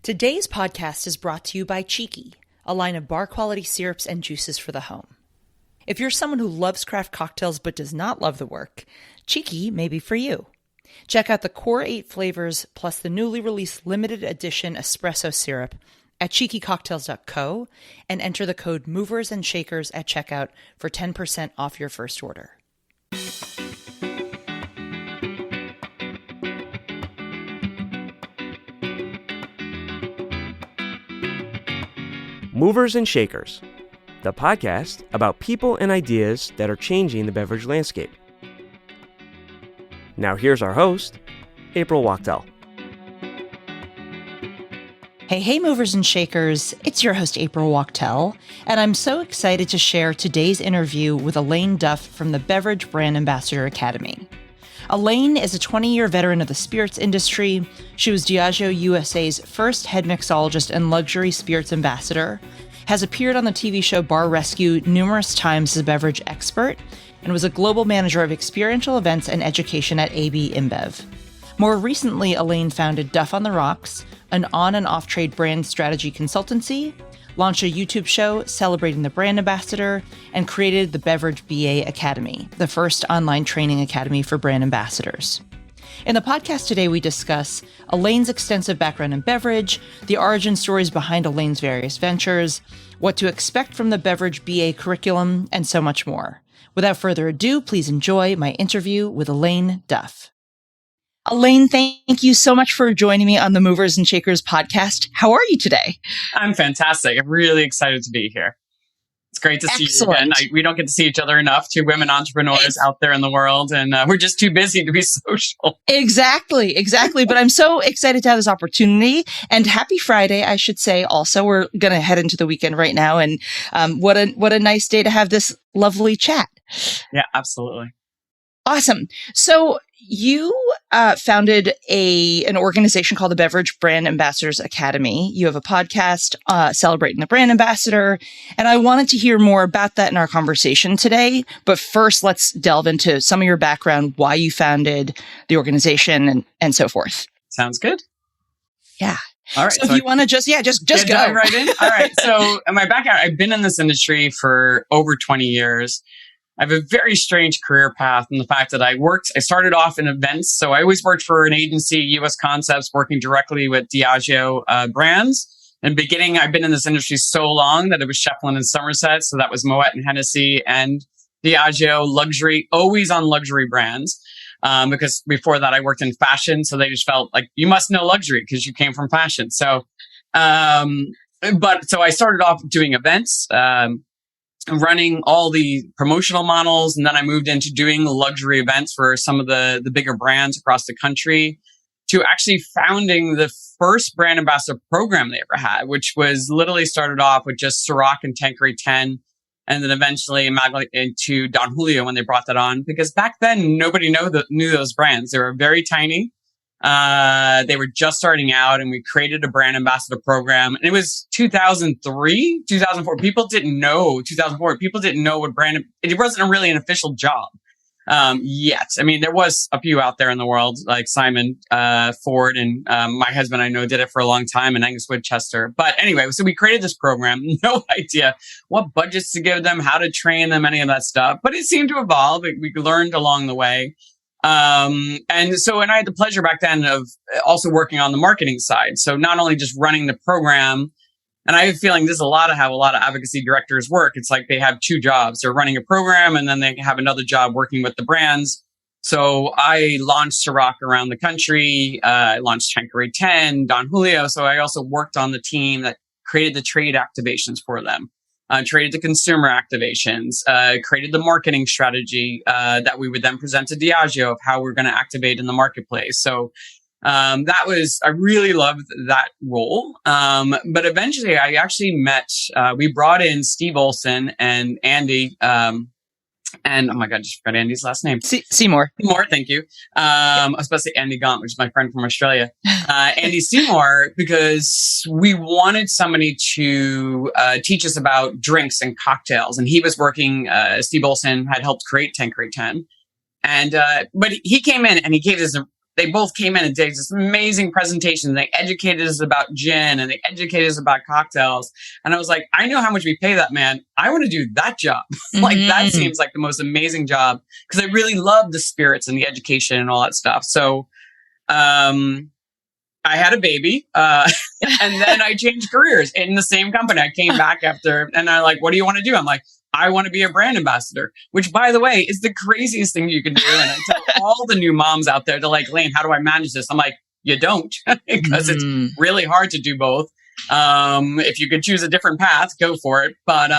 Today's podcast is brought to you by Cheeky, a line of bar-quality syrups and juices for the home. If you're someone who loves craft cocktails but does not love the work, Cheeky may be for you. Check out the core 8 flavors plus the newly released limited edition espresso syrup at cheekycocktails.co and enter the code Movers and Shakers at checkout for 10% off your first order. Movers and Shakers, the podcast about people and ideas that are changing the beverage landscape. Now here's our host, April Wachtel. Hey, Movers and Shakers. It's your host, April Wachtel, and I'm so excited to share today's interview with Elayne Duff from the Beverage Brand Ambassador Academy. Elaine is a 20-year veteran of the spirits industry. She was Diageo U.S.A.'s first head mixologist and luxury spirits ambassador, has appeared on the TV show Bar Rescue numerous times as a beverage expert, and was a global manager of experiential events and education at Ab-InBev. More recently, Elaine founded Duff on the Rocks, an on- and off-trade brand strategy consultancy, launched a YouTube show celebrating the brand ambassador, and created the Beverage BA Academy, the first online training academy for brand ambassadors. In the podcast today, we discuss Elaine's extensive background in beverage, the origin stories behind Elaine's various ventures, what to expect from the Beverage BA curriculum, and so much more. Without further ado, please enjoy my interview with Elayne Duff. Elaine, thank you so much for joining me on the Movers and Shakers podcast. How are you today? I'm fantastic. I'm really excited to be here. It's great to see you again. We don't get to see each other enough, 2 women entrepreneurs out there in the world, and we're just too busy to be social. Exactly. But I'm so excited to have this opportunity, and happy Friday, I should say also. We're going to head into the weekend right now, and what a nice day to have this lovely chat. Yeah, absolutely. Awesome. So you founded an organization called the Beverage Brand Ambassadors Academy. You have a podcast celebrating the brand ambassador, and I wanted to hear more about that in our conversation today. But first, let's delve into some of your background, why you founded the organization, and so forth. Sounds good. Yeah. All right. So if you want to just go dive right in. All right. So my background, I've been in this industry for over 20 years. I have a very strange career path in the fact that I started off in events. So I always worked for an agency, U.S. Concepts, working directly with Diageo brands. In the beginning, I've been in this industry so long that it was Shefflin and Somerset. So that was Moet and Hennessy and Diageo luxury, always on luxury brands. Because before that, I worked in fashion. So they just felt like you must know luxury because you came from fashion. So, so I started off doing events, running all the promotional models. And then I moved into doing luxury events for some of the bigger brands across the country, to actually founding the first brand ambassador program they ever had, which was literally started off with just Ciroc and Tanqueray 10. And then eventually into Don Julio when they brought that on, because back then nobody knew those brands. They were very tiny. They were just starting out, and we created a brand ambassador program. And it was 2003, 2004. People didn't know 2004. People didn't know what brand. It wasn't really an official job yet. I mean, there was a few out there in the world, like Simon Ford, and my husband I know did it for a long time, and Angus Woodchester. But anyway, so we created this program. No idea what budgets to give them, how to train them, any of that stuff. But it seemed to evolve. We learned along the way. And I had the pleasure back then of also working on the marketing side. So not only just running the program, and I have a feeling this is how a lot of advocacy directors work. It's like they have 2 jobs. They're running a program, and then they have another job working with the brands. So I launched Ciroc around the country. I launched Tanqueray 10, Don Julio. So I also worked on the team that created the trade activations for them. Created the consumer activations, created the marketing strategy that we would then present to Diageo of how we're going to activate in the marketplace. So I really loved that role. But eventually I actually we brought in Steve Olson and Andy, and oh my God, I just forgot Andy's last name. Seymour. Seymour, thank you. I was supposed to say Andy Gaunt, which is my friend from Australia. Andy Seymour, because we wanted somebody to teach us about drinks and cocktails. And he was working, Steve Olson had helped create Tanqueray 10. And but he came in and he gave us they both came in and did this amazing presentation. They educated us about gin and they educated us about cocktails. And I was like, I know how much we pay that man. I want to do that job. Like that seems like the most amazing job because I really love the spirits and the education and all that stuff. So, I had a baby, and then I changed careers in the same company. I came back after, and I like, what do you want to do? I'm like, I want to be a brand ambassador, which by the way, is the craziest thing you can do. And I tell all the new moms out there, they're like, Elaine, how do I manage this? I'm like, you don't, because it's really hard to do both. If you could choose a different path, go for it. But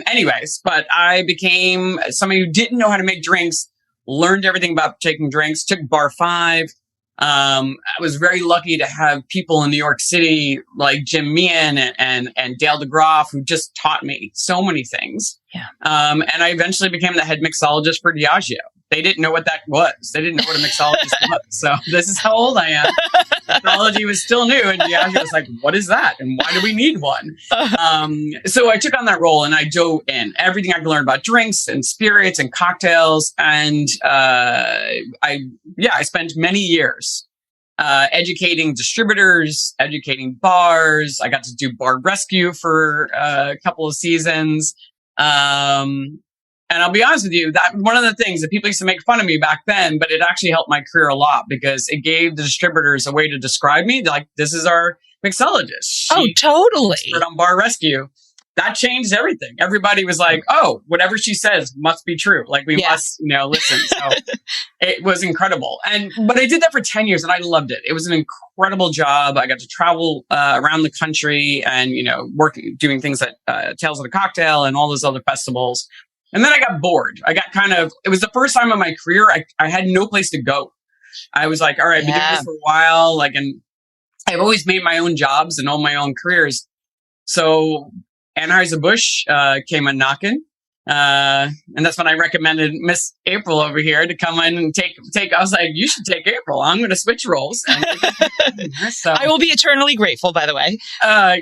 anyways, but I became somebody who didn't know how to make drinks, learned everything about taking drinks, took bar 5. I was very lucky to have people in New York City like Jim Meehan and Dale DeGroff who just taught me so many things. Yeah. And I eventually became the head mixologist for Diageo. They didn't know what that was. They didn't know what a mixologist was. So this is how old I am. Technology was still new, and Diageo was like, what is that? And why do we need one? So I took on that role and I dove in everything I could learn about drinks and spirits and cocktails. And I spent many years educating distributors, educating bars. I got to do bar rescue for a couple of seasons. And I'll be honest with you, that one of the things that people used to make fun of me back then, but it actually helped my career a lot because it gave the distributors a way to describe me. Like, this is our mixologist. Oh, totally. Expert on bar rescue. That changed everything. Everybody was like, oh, whatever she says must be true. Like, we must, listen. So it was incredible. But I did that for 10 years and I loved it. It was an incredible job. I got to travel around the country and, doing things like Tales of the Cocktail and all those other festivals. And then I got bored. It was the first time in my career I had no place to go. I was like, all right, I've been doing this for a while. And I've always made my own jobs and all my own careers. So Anheuser-Busch came a knocking. And that's when I recommended Miss April over here to come in and take. I was like, you should take April. I'm going to switch roles. So, I will be eternally grateful, by the way.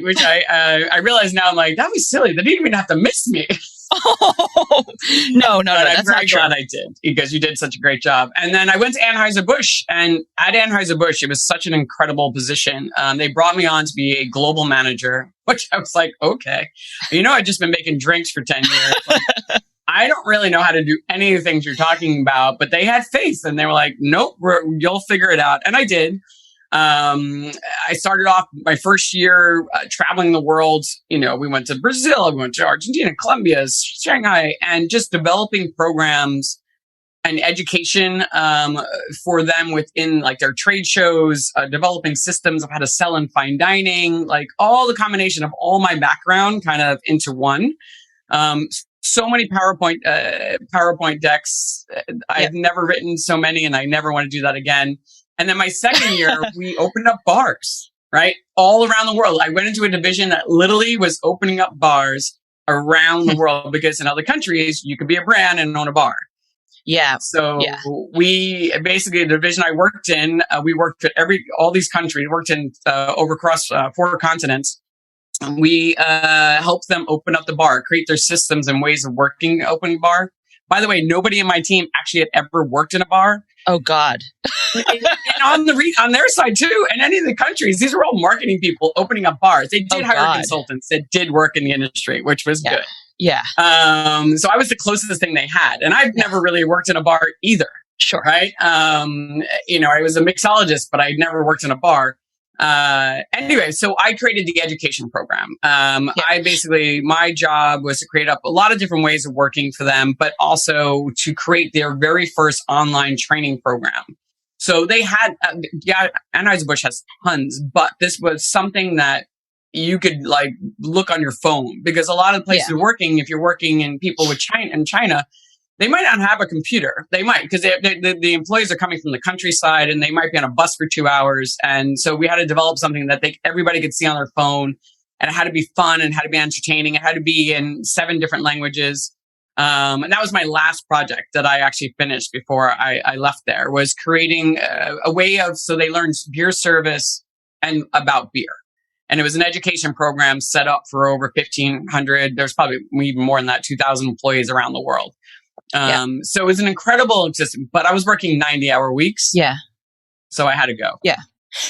Which I realize now, I'm like, that was silly. They didn't even have to miss me. Oh, no, that's not true. I'm glad I did because you did such a great job. And then I went to Anheuser-Busch, and at Anheuser-Busch, it was such an incredible position. They brought me on to be a global manager, which I was like, okay, I've just been making drinks for 10 years. Like, I don't really know how to do any of the things you're talking about, but they had faith and they were like, nope, you'll figure it out. And I did. I started off my first year traveling the world. We went to Brazil, we went to Argentina, Colombia, Shanghai, and just developing programs and education for them within like their trade shows, developing systems of how to sell in fine dining, like all the combination of all my background kind of into one. So many PowerPoint decks. I've never written so many, and I never want to do that again. And then my second year, we opened up bars, right? All around the world. I went into a division that literally was opening up bars around the world because in other countries, you could be a brand and own a bar. Yeah. So we basically, the division I worked in, we worked at all these countries, worked in across 4 continents. We helped them open up the bar, create their systems and ways of working opening bar. By the way, nobody in my team actually had ever worked in a bar. Oh, God. And on their side, too, in any of the countries, these were all marketing people opening up bars. They did hire consultants that did work in the industry, which was good. Yeah. So I was the closest thing they had. And I've never really worked in a bar either. Sure. Right? I was a mixologist, but I'd never worked in a bar. Anyway, so I created the education program. My job was to create up a lot of different ways of working for them, but also to create their very first online training program. So they had, Anheuser-Busch has tons, but this was something that you could like look on your phone because a lot of places you're working, if you're working in people with China, they might not have a computer. They might, because the employees are coming from the countryside and they might be on a bus for 2 hours. And so we had to develop something that everybody could see on their phone, and it had to be fun and had to be entertaining. It had to be in 7 different languages. And that was my last project that I actually finished before I left there, was creating a way so they learned beer service and about beer. And it was an education program set up for over 1,500. There's probably even more than that, 2,000 employees around the world. So it was an incredible system, but I was working 90-hour weeks. Yeah. So I had to go. Yeah.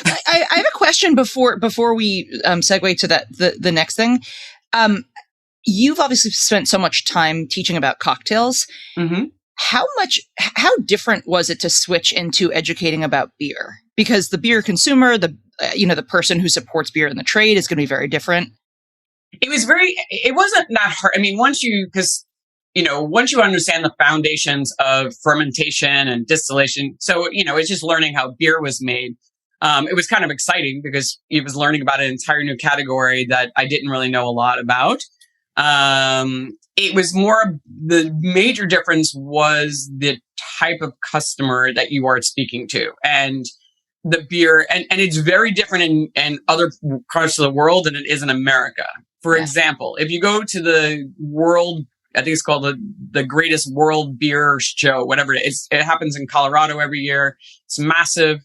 I have a question before we segue to the next thing. You've obviously spent so much time teaching about cocktails. Mm-hmm. How different was it to switch into educating about beer? Because the beer consumer, the person who supports beer in the trade is going to be very different. It wasn't that hard. I mean, once you understand the foundations of fermentation and distillation, so, it's just learning how beer was made. It was kind of exciting because it was learning about an entire new category that I didn't really know a lot about. It was more, the major difference was the type of customer that you are speaking to and the beer. And it's very different in other parts of the world than it is in America. For example, if you go to the world, I think it's called the greatest world beer show, whatever it is. It happens in Colorado every year. It's massive.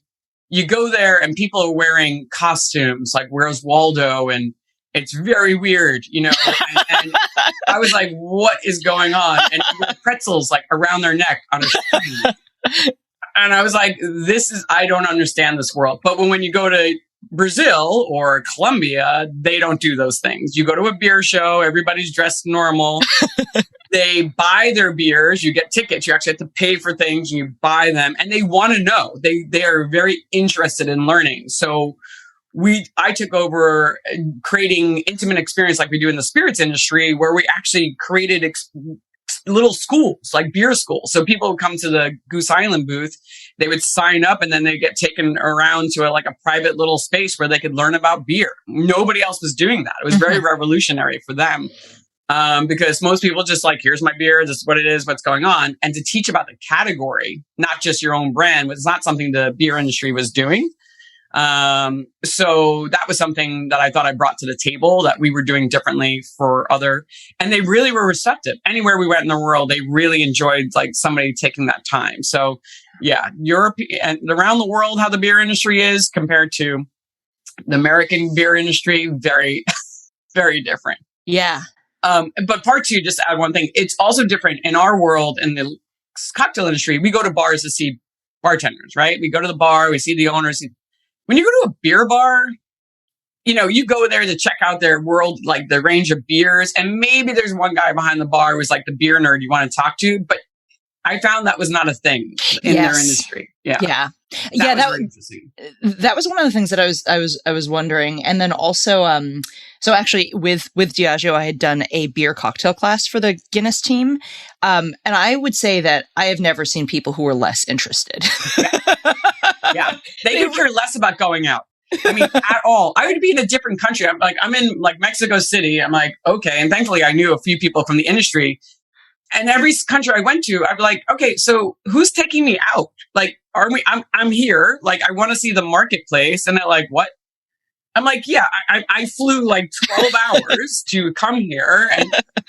You go there and people are wearing costumes like Where's Waldo, and it's very weird, and I was like, what is going on? And pretzels like around their neck on a string. And I was like, I don't understand this world. But when you go to Brazil or Colombia, they don't do those things. You go to a beer show, everybody's dressed normal. They buy their beers, you get tickets, you actually have to pay for things, and you buy them, and they want to know. They are very interested in learning. So I took over creating intimate experience like we do in the spirits industry, where we actually created little schools, like beer schools. So people would come to the Goose Island booth, they would sign up, and then they get taken around to a private little space where they could learn about beer. Nobody else was doing that. It was very revolutionary for them. Because most people just like, here's my beer, this is what it is, what's going on. And to teach about the category, not just your own brand, was not something the beer industry was doing. So that was something that I thought I brought to the table that we were doing differently and they really were receptive. Anywhere we went in the world, they really enjoyed somebody taking that time. So yeah, Europe and around the world, how the beer industry is compared to the American beer industry, very, very different. Yeah. But part two, just to add one thing, it's also different in our world. In the cocktail industry, we go to bars to see bartenders, right? We go to the bar, we see the owners. When you go to a beer bar, you go there to check out their world, like the range of beers. And maybe there's one guy behind the bar who's like the beer nerd you want to talk to. But I found that was not a thing in their industry. Yeah. Yeah. That was interesting. That was one of the things that I was wondering. And then also, so actually with Diageo, I had done a beer cocktail class for the Guinness team. And I would say that I have never seen people who were less interested. Yeah. They could care less about going out. I mean, at all. I would be in a different country. I'm in Mexico City. I'm like, okay. And thankfully I knew a few people from the industry. And every country I went to, I'd be like, okay, so who's taking me out? I'm here. I want to see the marketplace. And they're like, what? I'm like, yeah, I flew 12 hours to come here.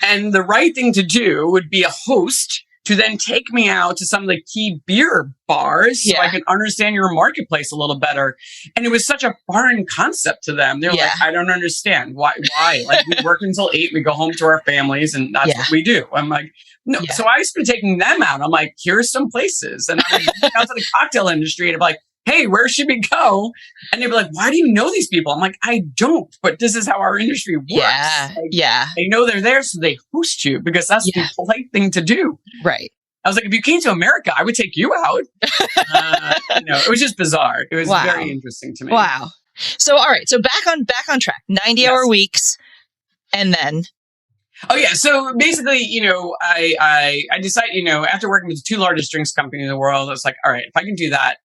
And the right thing to do would be a host to then take me out to some of the key beer bars so I can understand your marketplace a little better. And it was such a foreign concept to them. They're like, I don't understand. Why? We work until 8, we go home to our families, and that's what we do. I'm like, no. Yeah. So I started taking them out. I'm like, here's some places. And I would go out to the cocktail industry and I'd be like, hey, where should we go? And they'd be like, why do you know these people? I'm like, I don't, but this is how our industry works. Yeah. They know they're there, so they host you because that's the polite thing to do. Right. I was like, if you came to America, I would take you out. It was just bizarre. It was very interesting to me. Wow. So, all right. So back on track, 90-hour weeks. And then. Oh, yeah. So basically, I decided, after working with the 2 largest drinks companies in the world, I was like, all right, if I can do that,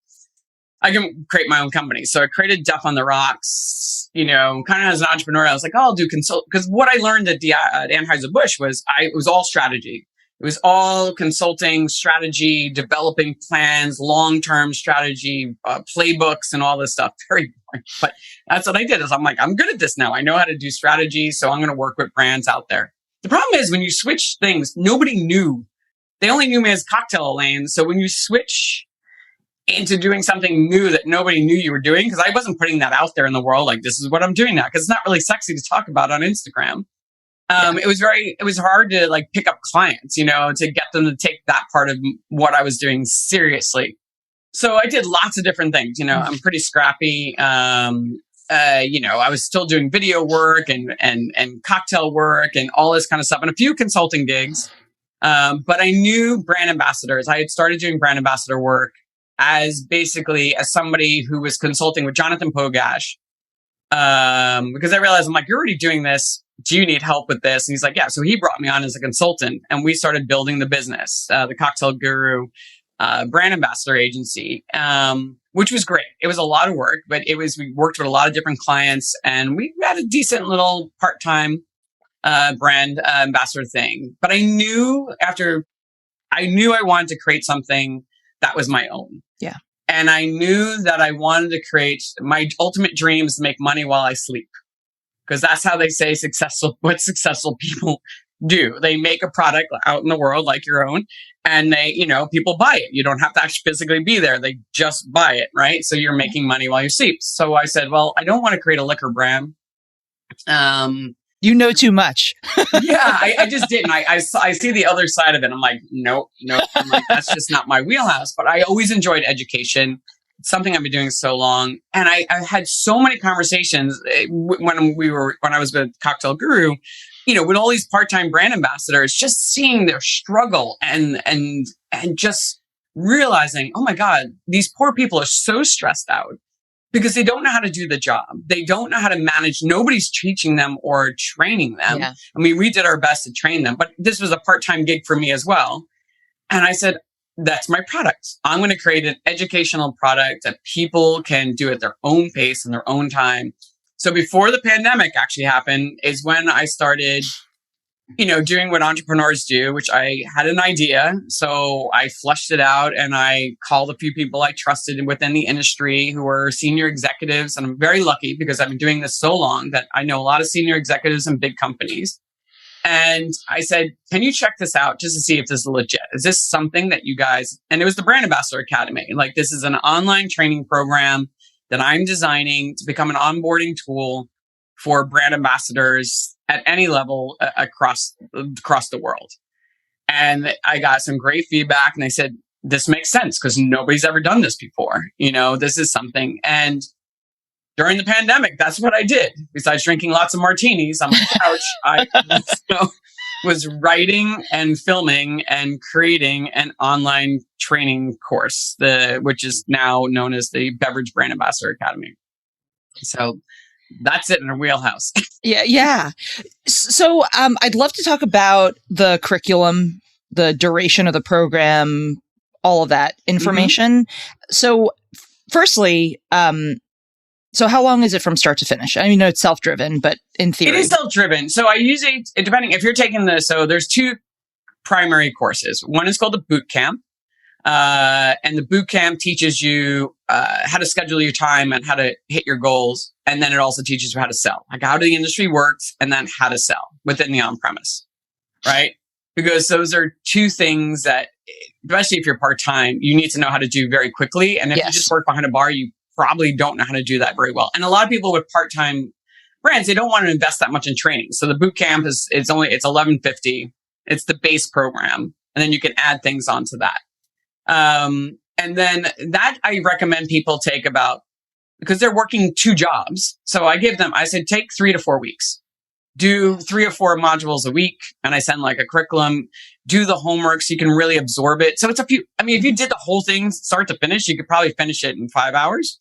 I can create my own company. So I created Duff on the Rocks, kind of as an entrepreneur. I was like, oh, I'll do consult. Because what I learned at Anheuser-Busch was it was all strategy. It was all consulting, strategy, developing plans, long-term strategy, playbooks, and all this stuff. Very boring. But that's what I did. I'm like, I'm good at this now. I know how to do strategy. So I'm going to work with brands out there. The problem is when you switch things, nobody knew. They only knew me as Cocktail-Elayne. So when you switch into doing something new that nobody knew you were doing, because I wasn't putting that out there in the world, like, this is what I'm doing now, because it's not really sexy to talk about on Instagram. It was hard to pick up clients, to get them to take that part of what I was doing seriously. So I did lots of different things. I'm pretty scrappy. I was still doing video work and cocktail work and all this kind of stuff and a few consulting gigs. But I knew brand ambassadors. I had started doing brand ambassador work as somebody who was consulting with Jonathan Pogash. Because I realized, I'm like, you're already doing this. Do you need help with this? And he's like, yeah. So he brought me on as a consultant and we started building the business, the Cocktail Guru brand ambassador agency, which was great. It was a lot of work, but we worked with a lot of different clients and we had a decent little part-time brand ambassador thing. But I knew I wanted to create something that was my own. Yeah. And I knew that I wanted to create my ultimate dream is to make money while I sleep. Because that's how they say what successful people do. They make a product out in the world like your own and people buy it. You don't have to actually physically be there. They just buy it, right? So you're making money while you sleep. So I said, well, I don't want to create a liquor brand. You know too much. Yeah, I just didn't. I see the other side of it. I'm like, no. I'm like, that's just not my wheelhouse. But I always enjoyed education. It's something I've been doing so long. And I had so many conversations when I was with Cocktail Guru, with all these part-time brand ambassadors, just seeing their struggle and just realizing, oh my God, these poor people are so stressed out. Because they don't know how to do the job. They don't know how to manage. Nobody's teaching them or training them. Yeah. I mean, we did our best to train them, but this was a part-time gig for me as well. And I said, that's my product. I'm going to create an educational product that people can do at their own pace and their own time. So before the pandemic actually happened is when I started, doing what entrepreneurs do, which I had an idea. So I fleshed it out and I called a few people I trusted within the industry who were senior executives. And I'm very lucky because I've been doing this so long that I know a lot of senior executives in big companies. And I said, can you check this out just to see if this is legit? Is this something that you guys, and it was the Brand Ambassador Academy. Like this is an online training program that I'm designing to become an onboarding tool for brand ambassadors at any level across the world. And I got some great feedback and I said, this makes sense because nobody's ever done this before. This is something. And during the pandemic, that's what I did. Besides drinking lots of martinis on my couch, I was writing and filming and creating an online training course, which is now known as the Beverage Brand Ambassador Academy. So that's it in a wheelhouse. Yeah. So I'd love to talk about the curriculum, the duration of the program, all of that information. Mm-hmm. So firstly, so how long is it from start to finish? I mean, it's self-driven, but in theory. It is self-driven. So I usually, depending, if you're taking so there's two primary courses. One is called the boot camp. And the boot camp teaches you how to schedule your time and how to hit your goals. And then it also teaches you how to sell, like how the industry works and then how to sell within the on-premise, right? Because those are two things that, especially if you're part-time, you need to know how to do very quickly. And if you just work behind a bar, you probably don't know how to do that very well. And a lot of people with part-time brands, they don't want to invest that much in training. So the boot camp it's $11.50. It's the base program. And then you can add things onto that. And then that I recommend people take because they're working 2 jobs. So I said, take 3 to 4 weeks, do 3 or 4 modules a week. And I send like a curriculum, do the homework so you can really absorb it. So if you did the whole thing start to finish, you could probably finish it in 5 hours.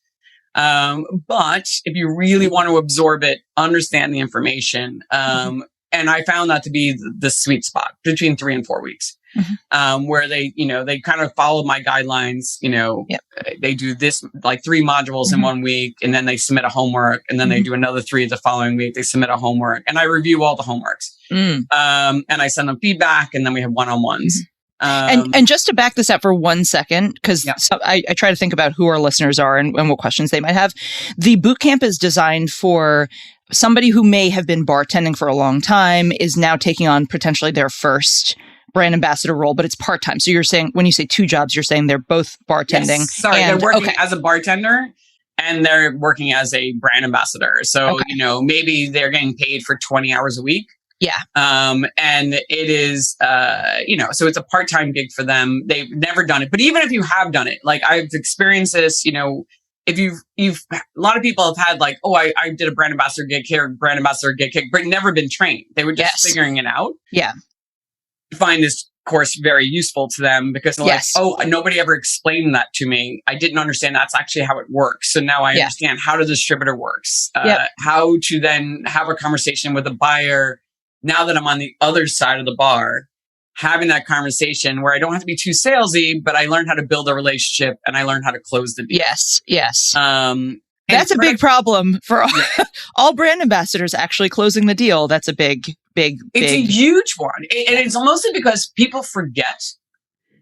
But if you really want to absorb it, understand the information, and I found that to be the sweet spot between 3 and 4 weeks. Mm-hmm. Where they kind of follow my guidelines, they do this like 3 modules in 1 week and then they submit a homework and then they do another 3 the following week. They submit a homework and I review all the homeworks. And I send them feedback and then we have one-on-ones. And just to back this up for 1 second, because I try to think about who our listeners are and what questions they might have. The boot camp is designed for somebody who may have been bartending for a long time, is now taking on potentially their first brand ambassador role, but it's part-time. So you're saying, when you say 2 jobs, you're saying they're both bartending. Yes. Sorry, they're working as a bartender and they're working as a brand ambassador. So, maybe they're getting paid for 20 hours a week. Yeah. And it is, so it's a part-time gig for them. They've never done it. But even if you have done it, like I've experienced this, if you've a lot of people have had like, oh, I did a brand ambassador gig here, brand ambassador gig here, but never been trained. They were just figuring it out. Yeah. I find this course very useful to them because they're like, oh, nobody ever explained that to me. I didn't understand that's actually how it works. So now I understand how the distributor works, how to then have a conversation with a buyer. Now that I'm on the other side of the bar, having that conversation where I don't have to be too salesy, but I learned how to build a relationship and I learned how to close the deal. Yes. That's a big problem for all brand ambassadors actually closing the deal. That's a big. It's a huge one. And it's mostly because people forget.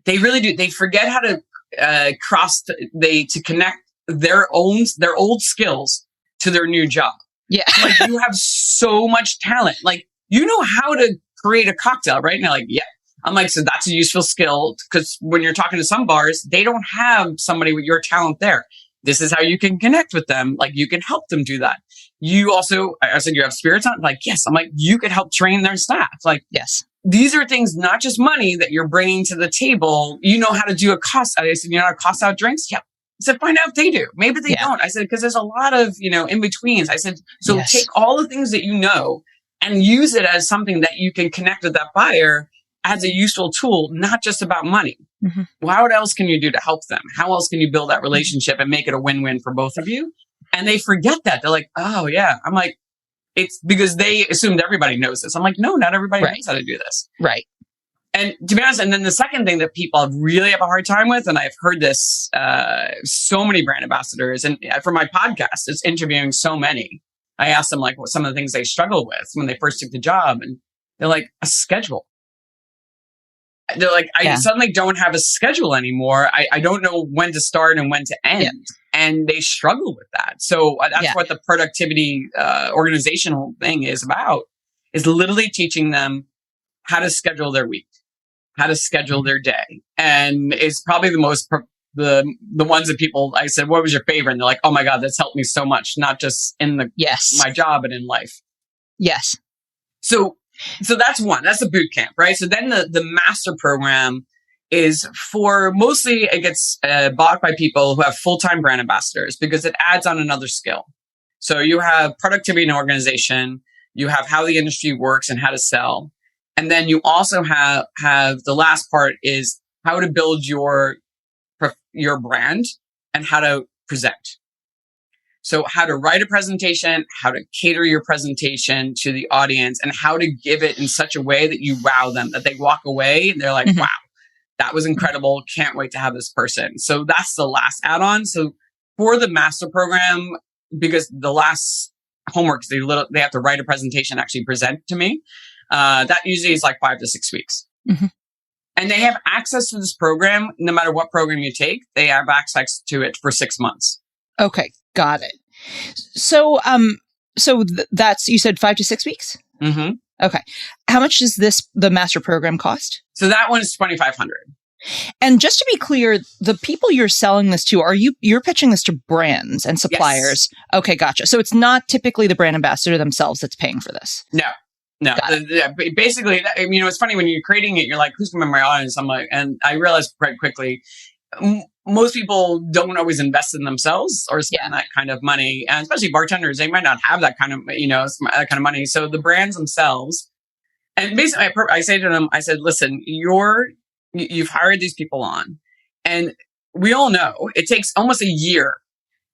They really do. They forget how to to connect their old skills to their new job. Yeah. Like you have so much talent. Like you know how to create a cocktail, right? And they're like, yeah. I'm like, so that's a useful skill because when you're talking to some bars, they don't have somebody with your talent there. This is how you can connect with them. Like you can help them do that. You also, I said, you have spirits on? Like, yes. I'm like, you could help train their staff. Like, yes. These are things, not just money that you're bringing to the table. You know how to do a cost out. I said, you know how to cost out drinks? Yep. I said, find out if they do. Maybe they don't. I said, because there's a lot of, in-betweens. I said, so take all the things that you know and use it as something that you can connect with that buyer as a useful tool, not just about money. Mm-hmm. What else can you do to help them? How else can you build that relationship and make it a win-win for both of you? And they forget that. They're like, oh, yeah. I'm like, it's because they assumed everybody knows this. I'm like, no, not everybody knows how to do this. Right. And to be honest, and then the second thing that people really have a hard time with, and I've heard this, so many brand ambassadors, and for my podcast, it's interviewing so many. I asked them like what some of the things they struggle with when they first took the job. And they're like, a schedule. They're like, I suddenly don't have a schedule anymore. I don't know when to start and when to end. Yeah. And they struggle with that. So that's what the productivity organizational thing is about, is literally teaching them how to schedule their week, how to schedule their day. And it's probably the most, the ones that people, I said, what was your favorite? And they're like, oh my God, that's helped me so much, not just in my job, but in life. Yes. So that's one. That's the boot camp, right? So then the master program is for mostly it gets bought by people who have full-time brand ambassadors because it adds on another skill. So you have productivity in organization, you have how the industry works and how to sell. And then you also have the last part is how to build your brand and how to present. So how to write a presentation, how to cater your presentation to the audience, and how to give it in such a way that you wow them, that they walk away and they're like, wow, that was incredible. Can't wait to have this person. So that's the last add-on. So for the master program, because the last homework, they have to write a presentation, actually present to me. That usually is like 5 to 6 weeks. Mm-hmm. And they have access to this program. No matter what program you take, they have access to it for 6 months. Okay. Got it. So, that's, you said 5 to 6 weeks? Mm-hmm. Okay. How much does the master program cost? So that one is $2,500. And just to be clear, the people you're selling this to, you're pitching this to brands and suppliers? Yes. Okay. Gotcha. So it's not typically the brand ambassador themselves that's paying for this? No. Basically, it's funny when you're creating it, you're like, who's going to be my audience? I'm like, and I realized quite quickly, most people don't always invest in themselves or spend that kind of money. And especially bartenders, they might not have that kind of, that kind of money. So the brands themselves, and basically I say to them, I said, listen, you've hired these people on, and we all know it takes almost a year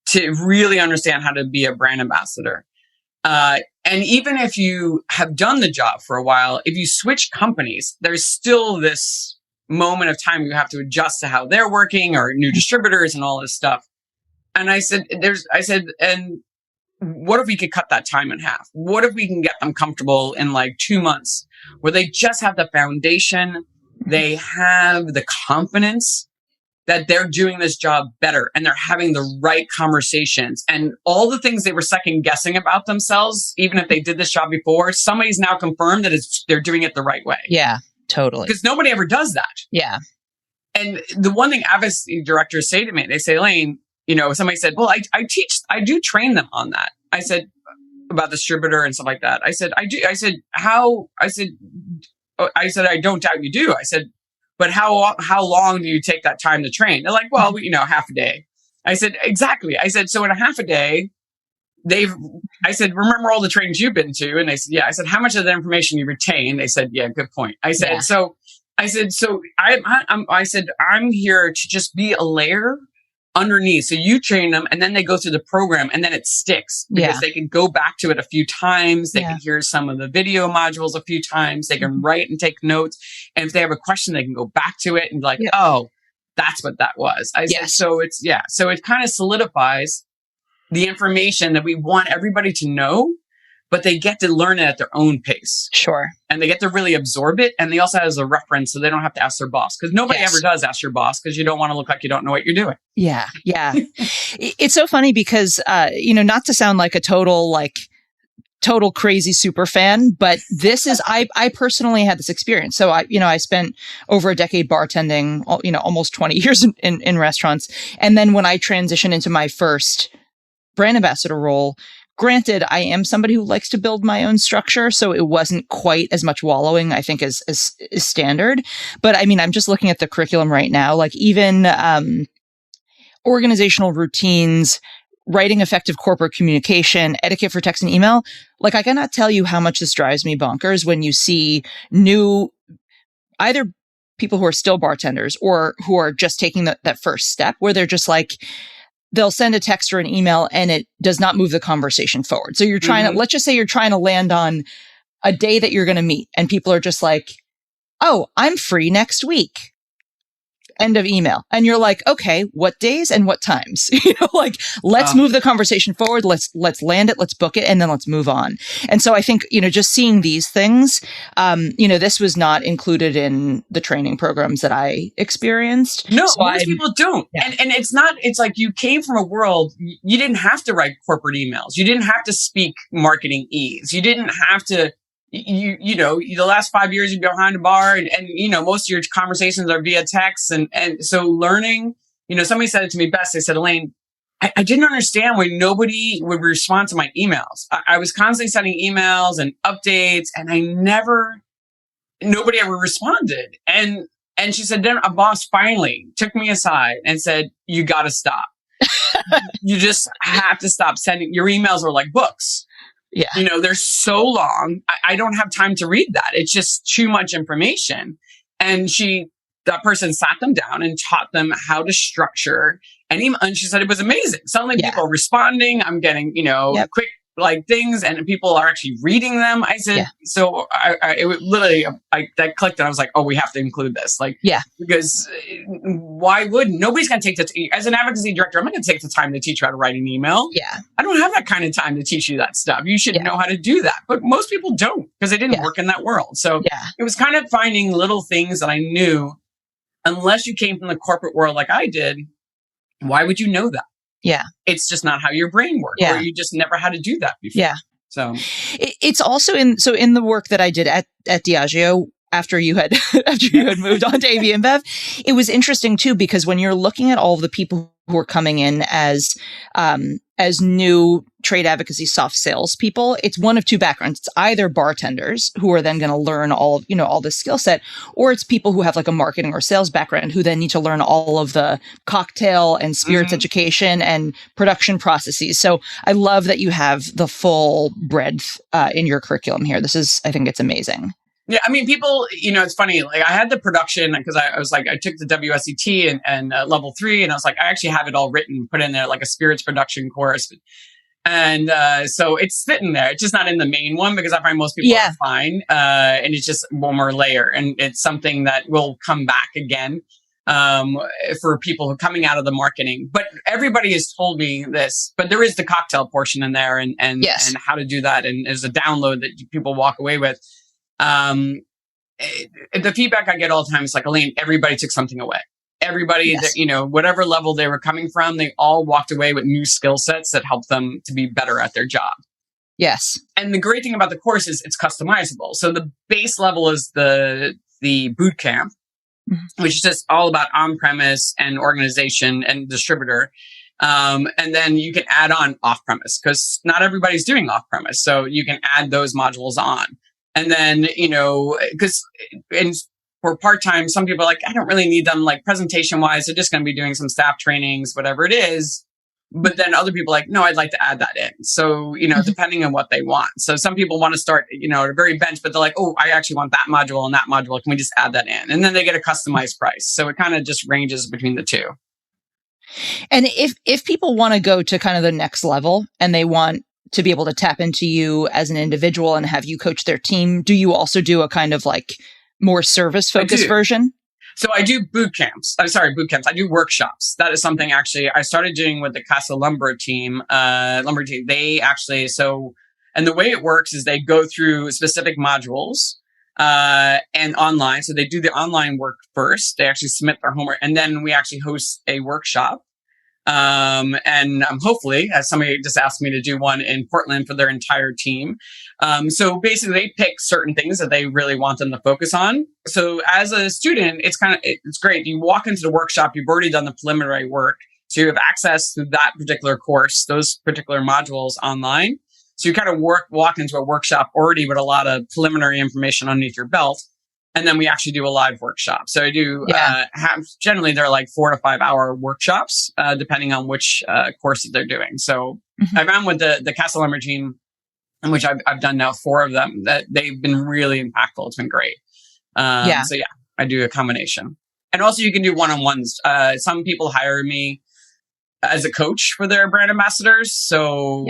to really understand how to be a brand ambassador. And even if you have done the job for a while, if you switch companies, there's still this moment of time you have to adjust to how they're working or new distributors and all this stuff. And I said, and what if we could cut that time in half? What if we can get them comfortable in like 2 months where they just have the foundation, they have the confidence that they're doing this job better and they're having the right conversations, and all the things they were second guessing about themselves, even if they did this job before, somebody's now confirmed that they're doing it the right way. Yeah. Totally. Because nobody ever does that. Yeah. And the one thing advocacy directors say to me, they say, Elaine, somebody said, well, I do train them on that. I said, about the distributor and stuff like that. I said, I do. I said, how? I said, I don't doubt you do. I said, but how long do you take that time to train? They're like, well, half a day. I said, exactly. I said, so in a half a day, I said, remember all the trainings you've been to? And they said, yeah. I said, how much of the information you retain? They said, yeah, good point. I said, I said, I'm here to just be a layer underneath. So you train them and then they go through the program and then it sticks because they can go back to it a few times. They can hear some of the video modules a few times. They can write and take notes. And if they have a question, they can go back to it and be like, oh, that's what that was. I said, so it kind of solidifies the information that we want everybody to know, but they get to learn it at their own pace. Sure. And they get to really absorb it. And they also have as a reference so they don't have to ask their boss. Because nobody ever does ask your boss because you don't want to look like you don't know what you're doing. Yeah. Yeah. It's so funny because, not to sound like a total crazy super fan, but this is, I personally had this experience. So I spent over a decade bartending, almost 20 years in restaurants. And then when I transitioned into my first brand ambassador role, granted, I am somebody who likes to build my own structure, so it wasn't quite as much wallowing, I think, as standard. But I mean, I'm just looking at the curriculum right now, like even organizational routines, writing effective corporate communication, etiquette for text and email. Like, I cannot tell you how much this drives me bonkers when you see new, either people who are still bartenders or who are just taking that first step where they're just like, they'll send a text or an email and it does not move the conversation forward. So you're trying to, let's just say you're trying to land on a day that you're going to meet and people are just like, oh, I'm free next week. End of email. And you're like, okay, what days and what times? Let's move the conversation forward. Let's land it. Let's book it. And then let's move on. And so I think, just seeing these things, this was not included in the training programs that I experienced. No, so most people don't. Yeah. And it's like you came from a world, you didn't have to write corporate emails. You didn't have to speak marketing ease. You didn't have to, the last 5 years you've been behind a bar and most of your conversations are via text. And so learning, somebody said it to me best. They said, Elaine, I didn't understand why nobody would respond to my emails. I was constantly sending emails and updates and nobody ever responded. And she said, then a boss finally took me aside and said, you got to stop. You just have to stop sending. Your emails are like books. Yeah. They're so long. I don't have time to read that. It's just too much information. And that person sat them down and taught them how to structure an email. And she said it was amazing. Suddenly people are responding. I'm getting, quick things and people are actually reading them. I said, so it literally, that clicked and I was like, oh, we have to include this. Because why wouldn't? Nobody's going to take as an advocacy director, I'm not going to take the time to teach you how to write an email. Yeah. I don't have that kind of time to teach you that stuff. You should know how to do that. But most people don't because they didn't work in that world. So it was kind of finding little things that I knew, unless you came from the corporate world like I did, why would you know that? Yeah. It's just not how your brain works. Or you just never had to do that before. Yeah. So it's also in the work that I did at Diageo after you had moved on to Ab-InBev, it was interesting too, because when you're looking at all of the people who are coming in as new trade advocacy soft sales people, it's one of two backgrounds. It's either bartenders who are then going to learn all this skill set, or it's people who have like a marketing or sales background who then need to learn all of the cocktail and spirits education and production processes. So I love that you have the full breadth in your curriculum here. I think it's amazing. Yeah, I mean, people, it's funny. Like I had the production because I was like, I took the WSET and level 3, and I was like, I actually have it all written, put in there like a spirits production course. And so it's sitting there. It's just not in the main one because I find most people are fine. And it's just one more layer. And it's something that will come back again for people who are coming out of the marketing. But everybody has told me this, but there is the cocktail portion in there and how to do that. And there's a download that people walk away with. The feedback I get all the time is like, Elaine, everybody took something away. Everybody that, whatever level they were coming from, they all walked away with new skill sets that helped them to be better at their job. Yes. And the great thing about the course is it's customizable. So the base level is the boot camp, which is just all about on-premise and organization and distributor. And then you can add on off-premise because not everybody's doing off-premise. So you can add those modules on. And then, because for part-time, some people are like, I don't really need them like presentation-wise. They're just going to be doing some staff trainings, whatever it is. But then other people are like, no, I'd like to add that in. So, depending on what they want. So some people want to start, at a very bench, but they're like, oh, I actually want that module and that module. Can we just add that in? And then they get a customized price. So it kind of just ranges between the two. And if people want to go to kind of the next level and they want to be able to tap into you as an individual and have you coach their team, do you also do a kind of like more service focused version? So I do boot camps. I do workshops. That is something actually I started doing with the Casa Lumber team. They actually, and the way it works is they go through specific modules and online. So they do the online work first. They actually submit their homework, and then we actually host a workshop. And hopefully, as somebody just asked me to do one in Portland for their entire team. So basically they pick certain things that they really want them to focus on. So as a student, it's great. You walk into the workshop, you've already done the preliminary work. So you have access to that particular course, those particular modules online. So you kind of walk into a workshop already with a lot of preliminary information underneath your belt. And then we actually do a live workshop. So I do generally they're like 4 to 5 hour workshops, depending on which courses they're doing. So I found with the Casa Lumber team, in which I've done now 4 of them, that they've been really impactful. It's been great. So I do a combination. And also you can do one-on-ones. Some people hire me as a coach for their brand ambassadors. So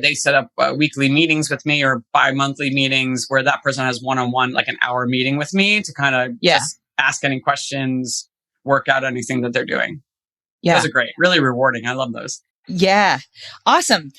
they set up weekly meetings with me or bi-monthly meetings where that person has one-on-one, like an hour meeting with me to kind of just ask any questions, work out anything that they're doing. Yeah. Those are great. Really rewarding. I love those. Yeah. Awesome.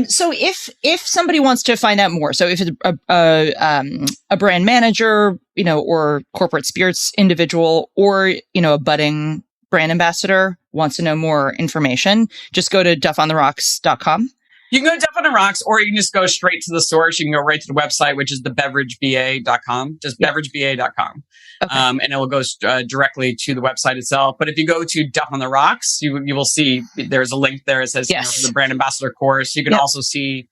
So if somebody wants to find out more, so if it's a brand manager, or corporate spirits individual, or, a budding brand ambassador wants to know more information, just go to duffontherocks.com. You can go to Duff on the Rocks, or you can just go straight to the source. You can go right to the website, which is the BeverageBA.com, just BeverageBA.com. Okay. And it will go directly to the website itself. But if you go to Duff on the Rocks, you will see there's a link there. It says the brand ambassador course. You can also see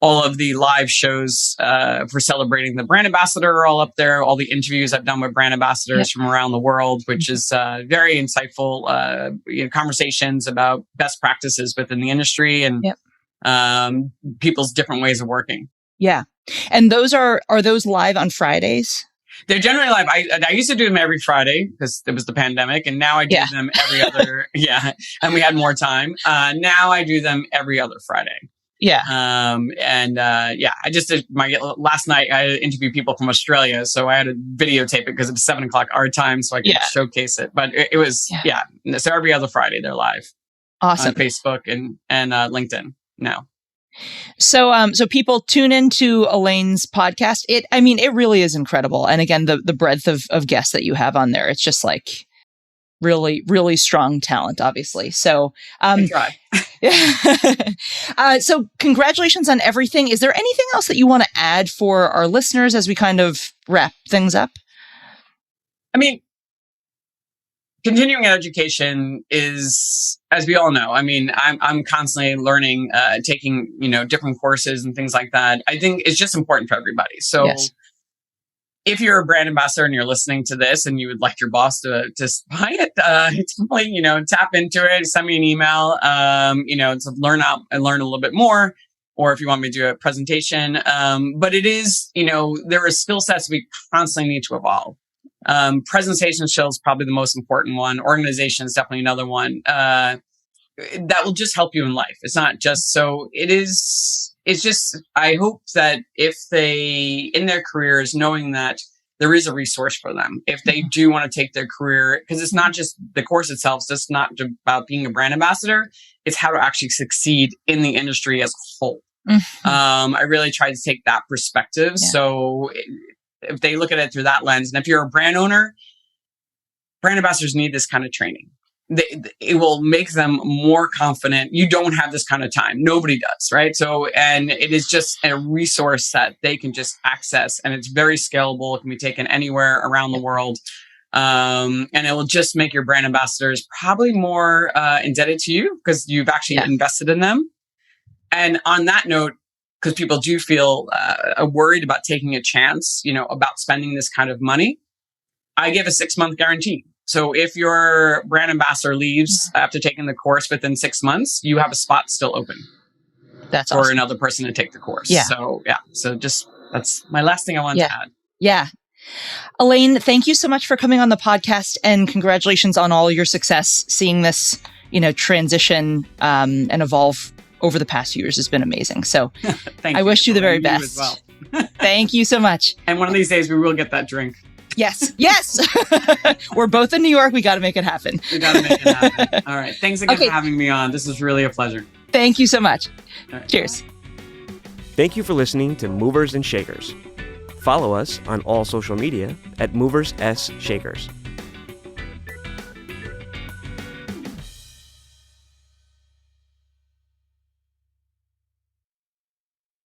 all of the live shows for celebrating the brand ambassador are all up there. All the interviews I've done with brand ambassadors from around the world, which is very insightful conversations about best practices within the industry and people's different ways of working. Yeah. And those are those live on Fridays? They're generally live. I used to do them every Friday because it was the pandemic, and now I do them every other. And we had more time. Now I do them every other Friday. Yeah. I just did last night I interviewed people from Australia, so I had to videotape it because it's 7:00 our time, so I could showcase it. But it was so every other Friday they're live. Awesome. On Facebook and LinkedIn now. So people tune into Elayne's podcast. It really is incredible. And again, the breadth of guests that you have on there, it's just like really, really strong talent, obviously. So, try. So congratulations on everything. Is there anything else that you want to add for our listeners as we kind of wrap things up? Continuing education is, as we all know, I'm constantly learning, taking, different courses and things like that. I think it's just important for everybody. So if you're a brand ambassador and you're listening to this and you would like your boss to buy it, definitely, tap into it, send me an email, to learn a little bit more, or if you want me to do a presentation. But it is, there are skill sets we constantly need to evolve. Presentation skills, probably the most important one. Organization is definitely another one. That will just help you in life. It's not just it's just, I hope that if they, in their careers, knowing that there is a resource for them, if they do want to take their career, because it's not just the course itself, it's just not about being a brand ambassador, it's how to actually succeed in the industry as a whole. I really try to take that perspective. So if they look at it through that lens, and if you're a brand owner, brand ambassadors need this kind of training. It will make them more confident. You don't have this kind of time. Nobody does, right? So, and it is just a resource that they can just access, and it's very scalable. It can be taken anywhere around the world. And it will just make your brand ambassadors probably more indebted to you because you've actually invested in them. And on that note, because people do feel worried about taking a chance, about spending this kind of money, I give a 6-month guarantee. So if your brand ambassador leaves after taking the course within 6 months, you have a spot still open. That's for awesome. another person to take the course. Yeah. So just that's my last thing I wanted to add. Yeah. Elaine, thank you so much for coming on the podcast, and congratulations on all your success. Seeing this, transition and evolve over the past years has been amazing. So I wish you the very best. You as well. Thank you so much. And one of these days we will get that drink. Yes. We're both in New York. We got to make it happen. We got to make it happen. All right. Thanks again for having me on. This is really a pleasure. Thank you so much. Right. Cheers. Thank you for listening to Movers and Shakers. Follow us on all social media at Movers S Shakers.